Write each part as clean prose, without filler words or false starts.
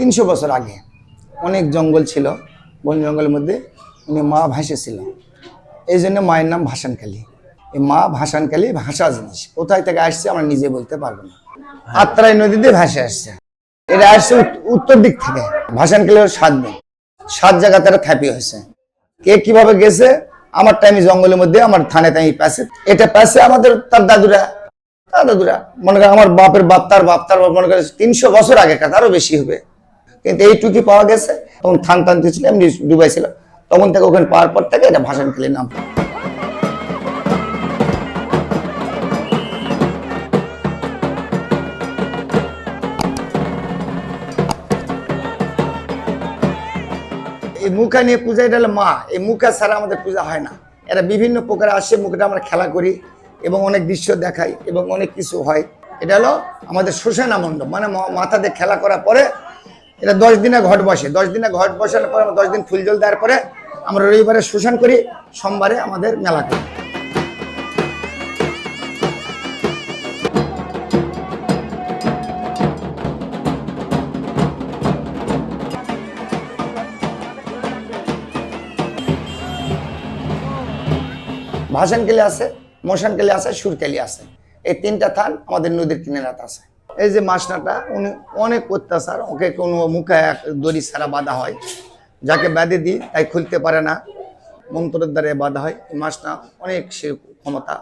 300 বছর আগে অনেক জঙ্গল ছিল, বন জঙ্গলের মধ্যে উনি মা ভাসেছিল, এই জন্য মায়ের নাম ভাসানকালী। এই মা ভাসানকালী ভাষা জিনিস কোথায় থেকে আসছে আমরা নিজে বলতে পারবো না। আত্রাই নদীতে ভাসে আসছে, এটা আসছে উত্তর দিক থেকে। ভাসানকালীর 7 দিন 7 জায়গা তারা থাপি হয়েছে। কে কিভাবে গেছে আমার টাইমে জঙ্গলের মধ্যে আমার থানে টাইম পাশে, এটা পাশে আমাদের তার দাদুরা মনে করে আমার বাপের বাপ তার বাপ মনে করে 300 বছর আগেকার, আরো বেশি হবে। কিন্তু এইটুকু পাওয়া গেছে, তখন থান টানতে ছিল এমনি ডুবাই ছিল, তখন থেকে ওখানে পাওয়ার পর থেকে এটা ভাসানকালীর নাম। এই মুখা নিয়ে পূজা, এটা হলো মা। এই মুখা ছাড়া আমাদের পূজা হয় না। এরা বিভিন্ন প্রকার আসে, মুখটা আমরা খেলা করি এবং অনেক দৃশ্য দেখাই এবং অনেক কিছু হয়। এটা হলো আমাদের শ্মশানা মণ্ডপ, মানে মাথাতে খেলা করার পরে এটা 10 দিনে ঘট বসে। 10 দিনে ঘট বসানোর পরে 10 দিন ফুল জল দেওয়ার পরে আমরা রবিবারে শ্মশান করি, সোমবারে আমাদের মেলা করি। ভাসানকালী আছে, মশানকালী আছে, সুরকালী আছে। এই 3টা থান আমাদের নদীর কিনারাতে আছে। এই যে মাসনাটা উনি অনেক অত্যাচার, ওকে কোনো মুখে দড়ি ছাড়া বাঁধা হয়, যাকে বেঁধে দিই তাই খুলতে পারে না, মন্ত্রের দ্বারা বাঁধা হয়। এই মাসনা অনেক সে ক্ষমতা।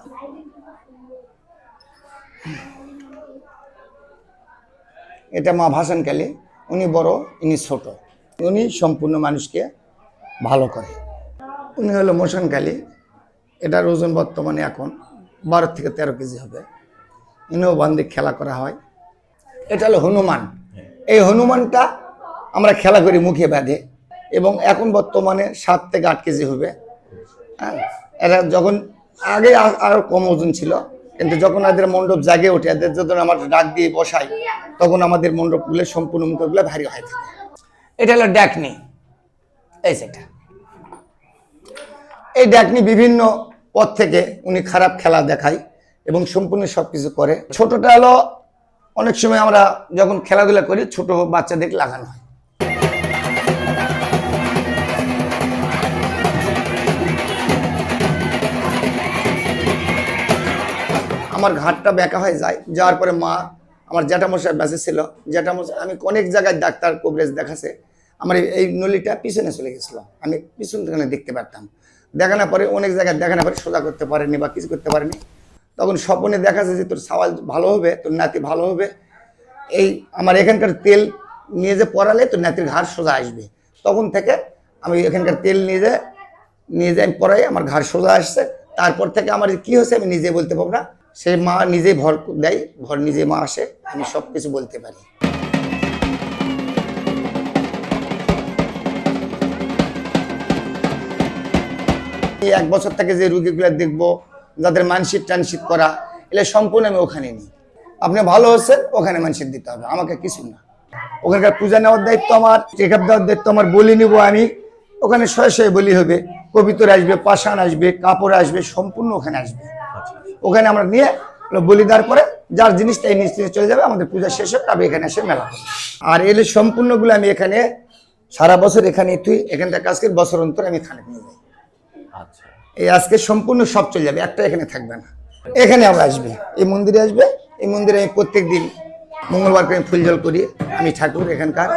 এটা মা ভাসানকালী, উনি বড়, ইনি ছোট, উনি সম্পূর্ণ মানুষকে ভালো করে। উনি হলো মশানকালী, এটার ওজন বর্তমানে এখন 12 থেকে 13 কেজি হবে। ইনিও বান্ধে খেলা করা হয়। এটা হলো হনুমান। এই হনুমানটা আমরা খেলা করি মুখে বেঁধে, এবং এখন বর্তমানে 7 থেকে 8 কেজি হবে। হ্যাঁ, এরা যখন আগে আরো কম ওজন ছিল, কিন্তু যখন এদের মণ্ডপ জাগে ওঠে, এদের যখন আমরা ডাক দিয়ে বসাই, তখন আমাদের মণ্ডপগুলো সম্পূর্ণ মুখগুলো ভারী হয়ে থাকে। এটা হলো ডাকনি। এই সেটা, এই ডাকনি বিভিন্ন পথ থেকে উনি খারাপ খেলা দেখায় এবং সম্পূর্ণ সবকিছু করে। ছোটটা হলো অনেক সময় আমরা যখন খেলাধুলা করি ছোট বাচ্চাদের লাগানো হয়। আমার ঘাটটা বেঁকা হয়ে যায়, যাওয়ার পরে মা আমার জ্যাঠামশাই বেঁচে ছিল, জ্যাঠামশাই আমি অনেক জায়গায় ডাক্তার কভারেজ দেখাছে, আমার এই নলিটা পিছনে চলে গেছিল, আমি পিছন থেকে দেখতে পারতাম। দেখানোর পরে অনেক জায়গায় দেখানোর পরে সোজা করতে পারেনি বা কিছু করতে পারেনি। তখন স্বপ্নে দেখাচ্ছে যে তোর সওয়াল ভালো হবে, তোর নাতি ভালো হবে, এই আমার এখানকার তেল নিয়ে যে পরালে তোর নাতির ঘাড় সোজা আসবে। তখন থেকে আমি এখানকার তেল নিয়ে যাই আমি পরাই, আমার ঘাড় সোজা আসছে। তারপর থেকে আমার কি হয়েছে আমি নিজে বলতে পারবো না, সেই মা নিজেই ভর দেয়, ভর নিজে মা আসে, আমি সব কিছু বলতে পারি। এই 1 বছর থেকে যে রুগীগুলো দেখবো, যাদের মানসিক টানসিক করা, এলে সম্পূর্ণ আমি ওখানে নিই। আপনি ভালো হচ্ছেন, ওখানে মানসিক দিতে হবে, আমাকে কিছু না। ওখানকার পূজা নেওয়ার দায়িত্ব আমার, চেক আপ দেওয়ার দায়িত্ব আমার, বলি নিব আমি। ওখানে শয়ে বলি হবে, কবিতর আসবে, পাষাণ আসবে, কাপড় আসবে, সম্পূর্ণ ওখানে আসবে। ওখানে আমরা নিয়ে বলি দেওয়ার পরে যার জিনিসটা এই নিশ্চিত চলে যাবে, আমাদের পূজা শেষ হবে, তবে এখানে এসে মেলা হবে। আর এলে সম্পূর্ণগুলো আমি এখানে সারা বছর এখানে তুই এখানটা কাজ করি, বছর অন্তর আমি থানে নিয়ে যাই। এই আজকে সম্পূর্ণ সব চলে যাবে, একটা এখানে থাকবে না। এখানে আমরা আসবে, এই মন্দিরে আসবে, এই মন্দিরে আমি প্রত্যেক দিন মঙ্গলবার করে ফুল জল করি, আমি ঠাকুর এখানকার।